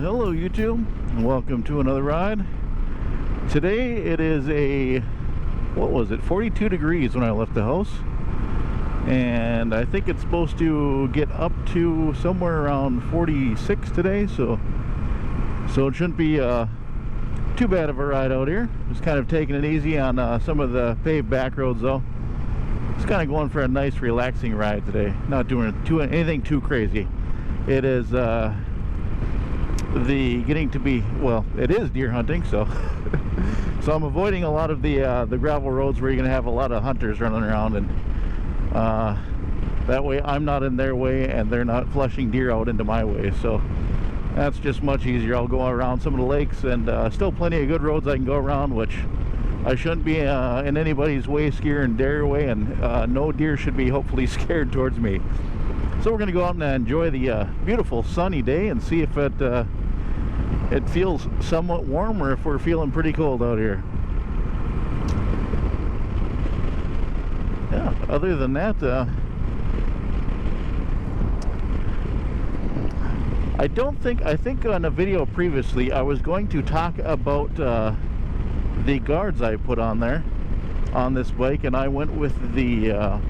Hello YouTube, and welcome to another ride. Today it is what was it, 42 degrees when I left the house, and I think it's supposed to get up to somewhere around 46 today, so it shouldn't be too bad of a ride out here. Just kind of taking it easy on some of the paved back roads though. Just kind of going for a nice relaxing ride today, not doing anything too crazy. It is getting to be, well, it is deer hunting, so so I'm avoiding a lot of the gravel roads where you're gonna have a lot of hunters running around, and that way I'm not in their way and they're not flushing deer out into my way, so that's just much easier. I'll go around some of the lakes, and still plenty of good roads I can go around, which I shouldn't be in anybody's way, scaring deer way, and no deer should be hopefully scared towards me. So we're going to go out and enjoy the beautiful sunny day and see if it feels somewhat warm or if we're feeling pretty cold out here. Yeah, other than that, I think on a video previously I was going to talk about the guards I put on there on this bike, and I went with the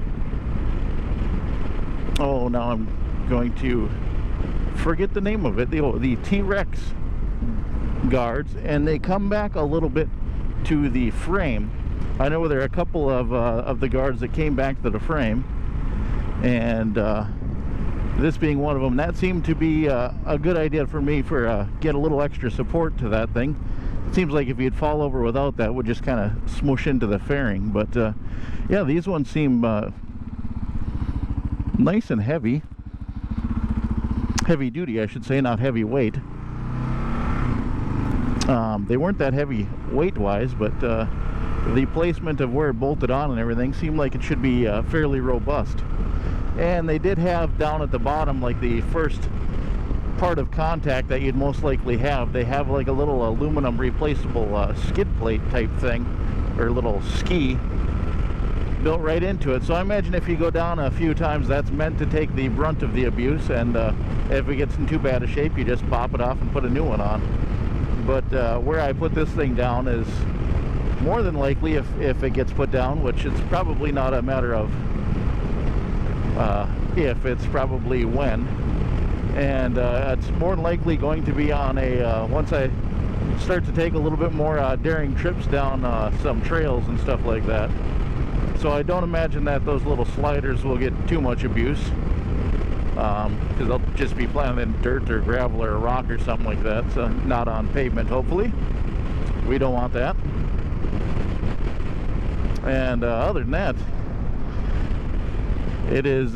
oh, now I'm going to forget the name of it, the T-Rex guards, and they come back a little bit to the frame. I know there are a couple of the guards that came back to the frame, and this being one of them. That seemed to be a good idea for me for get a little extra support to that thing. It seems like if you'd fall over without that, it would just kind of smoosh into the fairing, but yeah, these ones seem nice and heavy duty, I should say, not heavy weight. They weren't that heavy weight wise, but the placement of where it bolted on and everything seemed like it should be fairly robust. And they did have down at the bottom, like the first part of contact that you'd most likely have, they have like a little aluminum replaceable skid plate type thing, or little ski built right into it. So I imagine if you go down a few times, that's meant to take the brunt of the abuse, and if it gets in too bad a shape, you just pop it off and put a new one on. But where I put this thing down is more than likely, if it gets put down, which it's probably not a matter of if, it's probably when, and it's more than likely going to be on a once I start to take a little bit more daring trips down some trails and stuff like that. So I don't imagine that those little sliders will get too much abuse, because they'll just be planted in dirt or gravel or a rock or something like that, so not on pavement, hopefully. We don't want that. And other than that, it is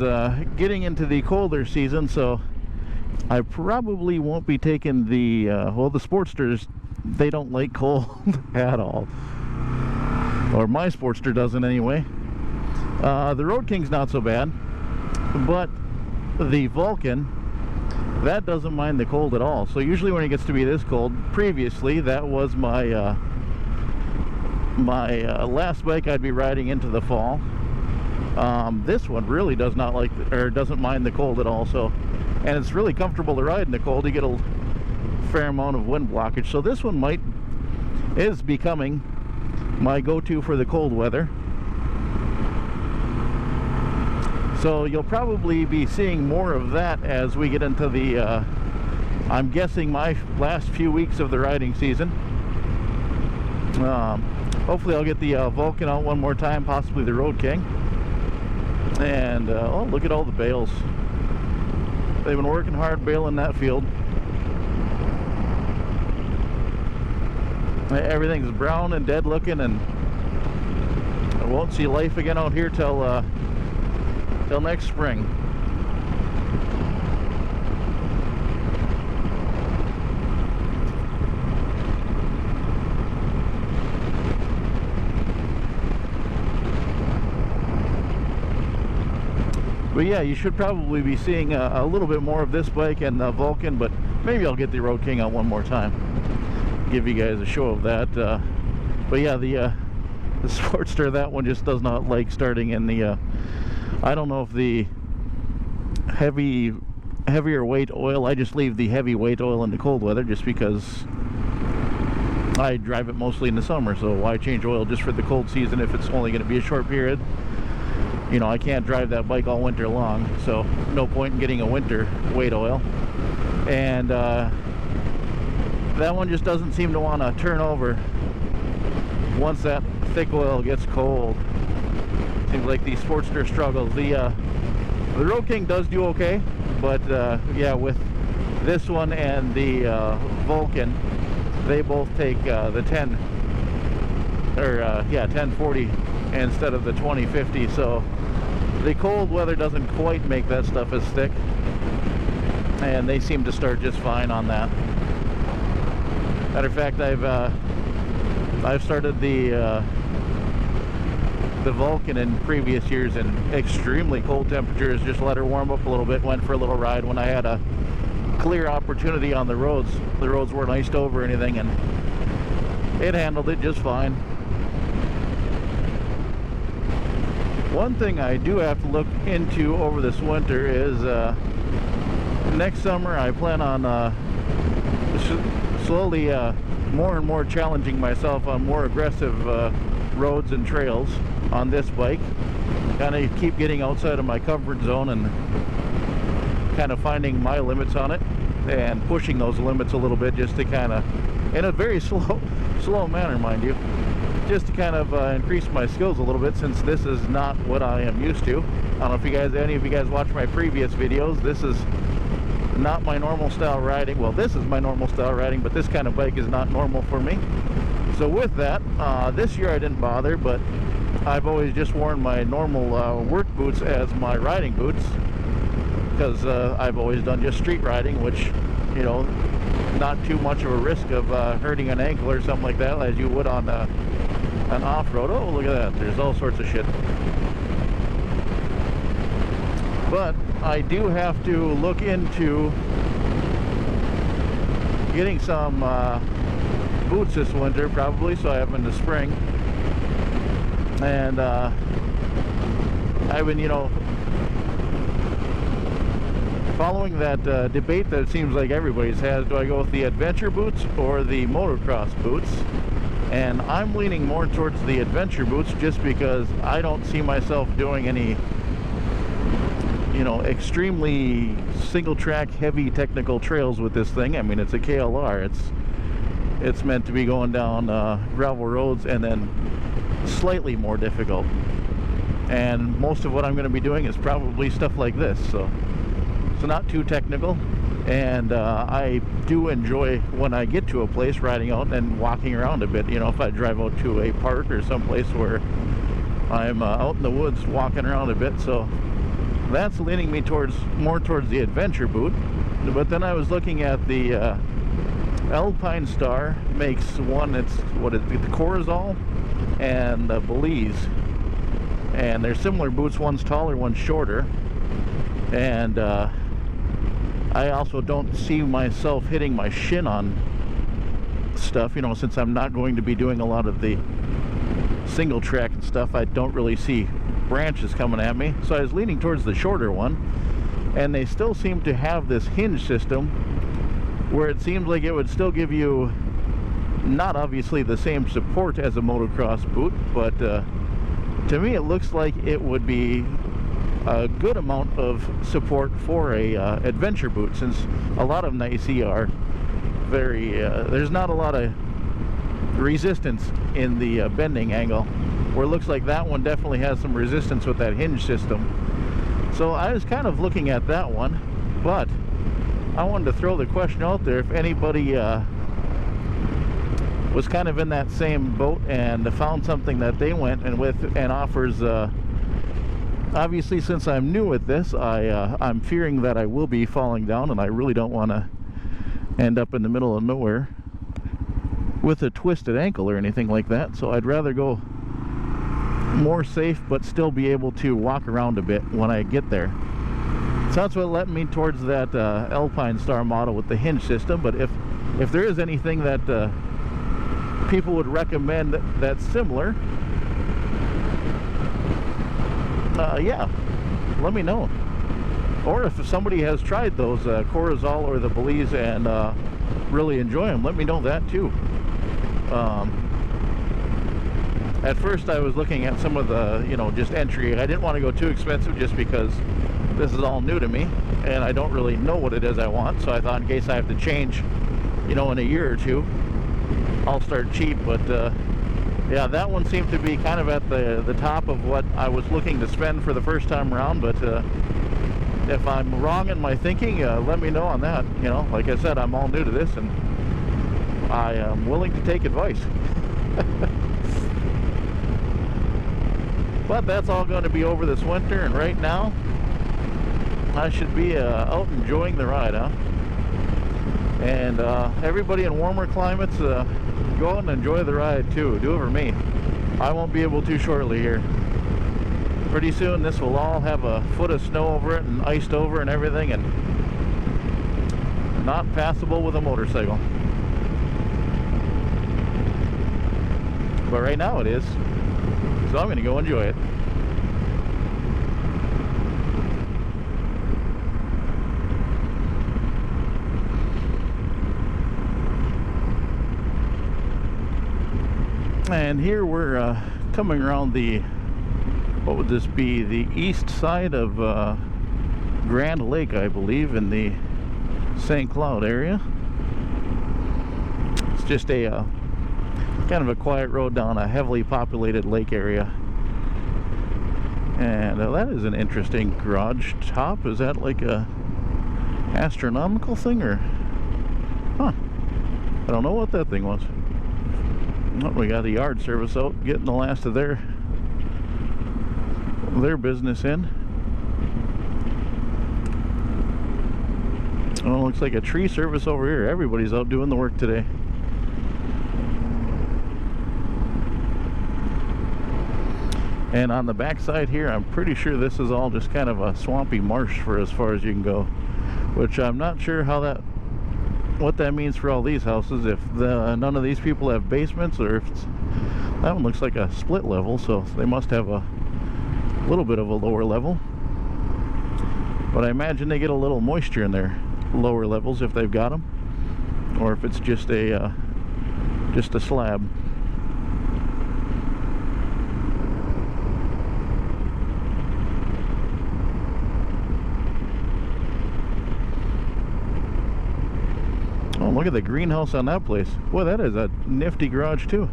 getting into the colder season, so I probably won't be taking the well, the Sportsters, they don't like cold at all, or my Sportster doesn't anyway. The Road King's not so bad, but the Vulcan, that doesn't mind the cold at all. So usually when it gets to be this cold, previously that was my last bike I'd be riding into the fall. This one really does not like, or doesn't mind the cold at all. So, and it's really comfortable to ride in the cold. You get a fair amount of wind blockage. So this one is becoming my go-to for the cold weather. So you'll probably be seeing more of that as we get into the I'm guessing my last few weeks of the riding season. Hopefully I'll get the Vulcan out one more time, possibly the Road King. And oh, look at all the bales. They've been working hard baling that field. Everything's brown and dead looking, and I won't see life again out here till next spring. But yeah, you should probably be seeing a little bit more of this bike and the Vulcan, but maybe I'll get the Road King out one more time, give you guys a show of that. But yeah, the Sportster, that one just does not like starting in the I don't know if the heavy heavier weight oil. I just leave the heavy weight oil in the cold weather just because I drive it mostly in the summer, so why change oil just for the cold season if it's only going to be a short period? You know, I can't drive that bike all winter long, so no point in getting a winter weight oil. And that one just doesn't seem to want to turn over once that thick oil gets cold. Seems like the Sportster struggles. The Road King does do okay, but yeah, with this one and the Vulcan, they both take the 1040 instead of the 2050. So the cold weather doesn't quite make that stuff as thick, and they seem to start just fine on that. Matter of fact, I've started the Vulcan in previous years in extremely cold temperatures, just let her warm up a little bit, went for a little ride when I had a clear opportunity on the roads. The roads weren't iced over or anything, and it handled it just fine. One thing I do have to look into over this winter is next summer I plan on slowly more and more challenging myself on more aggressive roads and trails on this bike. Kind of keep getting outside of my comfort zone and kind of finding my limits on it and pushing those limits a little bit, just to kind of, in a very slow manner, mind you, just to kind of increase my skills a little bit, since this is not what I am used to. I don't know if any of you guys watch my previous videos. This is not my normal style riding. Well, this is my normal style riding, but this kind of bike is not normal for me. So with that, this year I didn't bother, but I've always just worn my normal work boots as my riding boots, because I've always done just street riding, which, you know, not too much of a risk of hurting an ankle or something like that as you would on an off-road. Oh, look at that, there's all sorts of shit. But I do have to look into getting some boots this winter, probably, so I have them in the spring. And I've been, you know, following that debate that it seems like everybody's has. Do I go with the adventure boots or the motocross boots? And I'm leaning more towards the adventure boots, just because I don't see myself doing any, you know, extremely single track heavy technical trails with this thing. I mean, it's a KLR. It's meant to be going down gravel roads and then slightly more difficult. And most of what I'm going to be doing is probably stuff like this, so not too technical. And I do enjoy, when I get to a place, riding out and walking around a bit. You know, if I drive out to a park or someplace where I'm out in the woods walking around a bit. So that's leaning me more towards the adventure boot. But then I was looking at the Alpine Star makes one. It's what is it, the Corazol and the Belize, and they're similar boots. One's taller, one's shorter. And I also don't see myself hitting my shin on stuff, you know, since I'm not going to be doing a lot of the single track and stuff. I don't really see branches coming at me, so I was leaning towards the shorter one. And they still seem to have this hinge system where it seems like it would still give you, not obviously the same support as a motocross boot, but to me it looks like it would be a good amount of support for a adventure boot, since a lot of them that you see are very there's not a lot of resistance in the bending angle, where it looks like that one definitely has some resistance with that hinge system. So I was kind of looking at that one, but I wanted to throw the question out there if anybody was kind of in that same boat and found something that they went and with and offers. Obviously, since I'm new at this, I'm fearing that I will be falling down, and I really don't want to end up in the middle of nowhere with a twisted ankle or anything like that. So I'd rather go more safe, but still be able to walk around a bit when I get there. So that's what led me towards that Alpine Star model with the hinge system. But if there is anything that people would recommend that's similar, yeah, let me know. Or if somebody has tried those Corazal or the Belize and really enjoy them, let me know that too. At first I was looking at some of the, you know, just entry. I didn't want to go too expensive just because this is all new to me and I don't really know what it is I want. So I thought in case I have to change, you know, in a year or two, I'll start cheap. But yeah, that one seemed to be kind of at the top of what I was looking to spend for the first time around. But if I'm wrong in my thinking, let me know on that. You know, like I said, I'm all new to this and I am willing to take advice. But that's all going to be over this winter, and right now I should be out enjoying the ride, huh? And everybody in warmer climates, go out and enjoy the ride too. Do it for me. I won't be able to shortly here. Pretty soon this will all have a foot of snow over it and iced over and everything, and not passable with a motorcycle. But right now it is. So I'm going to go enjoy it. And here we're coming around the, what would this be, the east side of Grand Lake, I believe, in the St. Cloud area. It's just a kind of a quiet road down a heavily populated lake area. And that is an interesting garage top. Is that like a astronomical thing, or huh? I don't know what that thing was. Oh, we got the yard service out getting the last of their business in. Oh, looks like a tree service over here. Everybody's out doing the work today. And on the back side here, I'm pretty sure this is all just kind of a swampy marsh for as far as you can go, which I'm not sure how that, what that means for all these houses, if none of these people have basements, or if it's, that one looks like a split level, so they must have a little bit of a lower level. But I imagine they get a little moisture in their lower levels if they've got them, or if it's just a slab. Oh, look at the greenhouse on that place. Boy, that is a nifty garage too.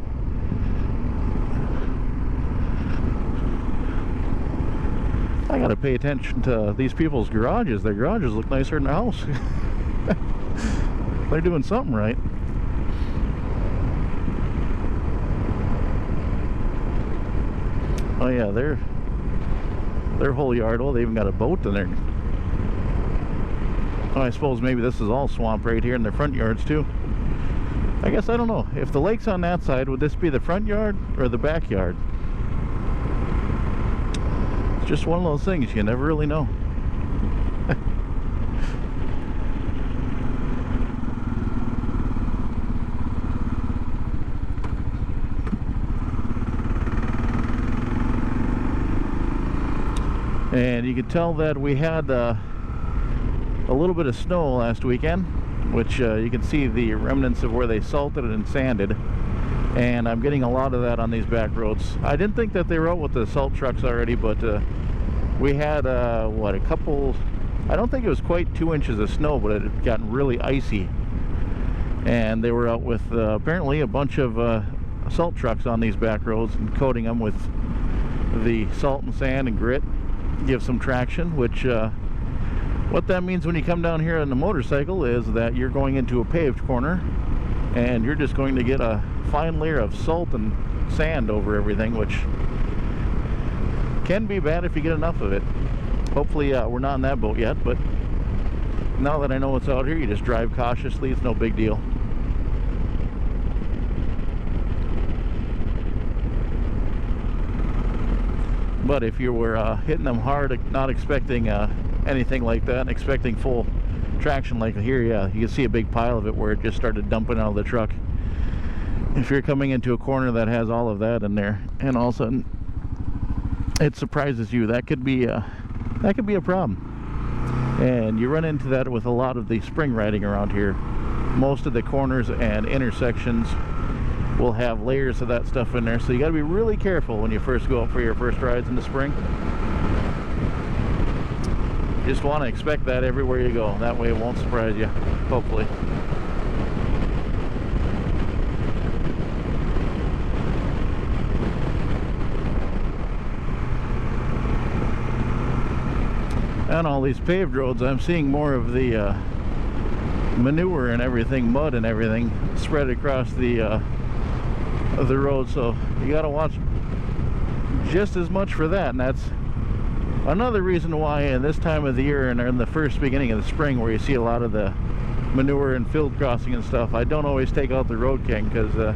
I gotta pay attention to these people's garages. Their garages look nicer than their house. They're doing something right. Oh yeah, their whole yard. Oh, they even got a boat in there. Oh, I suppose maybe this is all swamp right here in their front yards too. I guess I don't know. If the lake's on that side, would this be the front yard or the backyard? It's just one of those things you never really know. And you could tell that we had a little bit of snow last weekend, which you can see the remnants of where they salted and sanded, and I'm getting a lot of that on these back roads. I didn't think that they were out with the salt trucks already, but we had what, a couple, I don't think it was quite 2 inches of snow, but it had gotten really icy, and they were out with apparently a bunch of salt trucks on these back roads and coating them with the salt and sand and grit, give some traction, which what that means when you come down here on the motorcycle is that you're going into a paved corner and you're just going to get a fine layer of salt and sand over everything, which can be bad if you get enough of it. Hopefully we're not in that boat yet, but now that I know what's out here, you just drive cautiously. It's no big deal. But if you were hitting them hard, not expecting anything like that, and expecting full traction like here, yeah, you can see a big pile of it where it just started dumping out of the truck. If you're coming into a corner that has all of that in there, and all of a sudden it surprises you, that could be a problem. And you run into that with a lot of the spring riding around here. Most of the corners and intersections will have layers of that stuff in there, so you got to be really careful when you first go out for your first rides in the spring. Just want to expect that everywhere you go. That way it won't surprise you, hopefully. On all these paved roads, I'm seeing more of the manure and everything, mud and everything spread across the road, so you got to watch just as much for that. And that's another reason why in this time of the year and in the first beginning of the spring, where you see a lot of the manure and field crossing and stuff, I don't always take out the Road King, because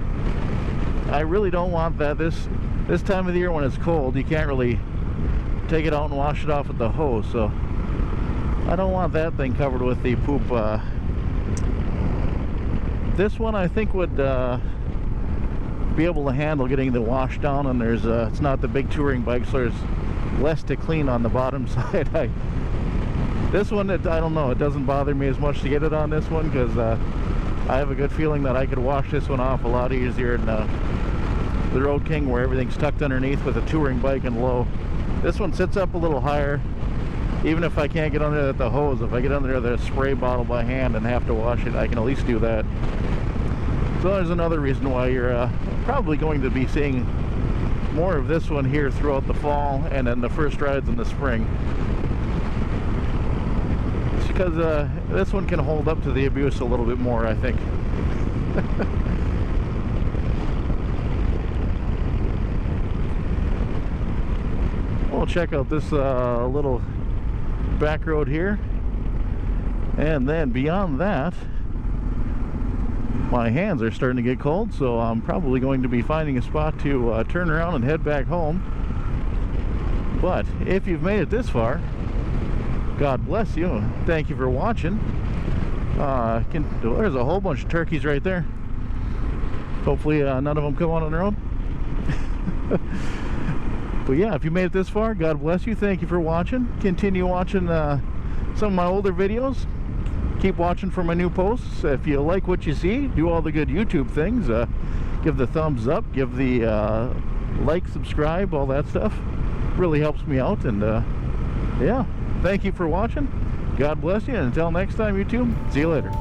I really don't want that. This time of the year when it's cold, you can't really take it out and wash it off with the hose, so I don't want that thing covered with the poop. This one I think would be able to handle getting the wash down, and there's it's not the big touring bike, so there's less to clean on the bottom side. This one, I don't know, it doesn't bother me as much to get it on this one, because I have a good feeling that I could wash this one off a lot easier than the Road King, where everything's tucked underneath with a touring bike and low. This one sits up a little higher. Even if I can't get under the hose, if I get under the spray bottle by hand and have to wash it, I can at least do that. So there's another reason why you're probably going to be seeing more of this one here throughout the fall and then the first rides in the spring. It's because this one can hold up to the abuse a little bit more, I think. We'll check out this little back road here, and then beyond that, my hands are starting to get cold, so I'm probably going to be finding a spot to turn around and head back home. But if you've made it this far, God bless you. Thank you for watching. There's a whole bunch of turkeys right there. Hopefully none of them come on their own. But yeah, if you made it this far, God bless you. Thank you for watching. Continue watching some of my older videos. Keep watching for my new posts. If you like what you see, do all the good YouTube things. Give the thumbs up, give the like, subscribe, all that stuff. Really helps me out. And yeah, thank you for watching. God bless you. And until next time, YouTube, see you later.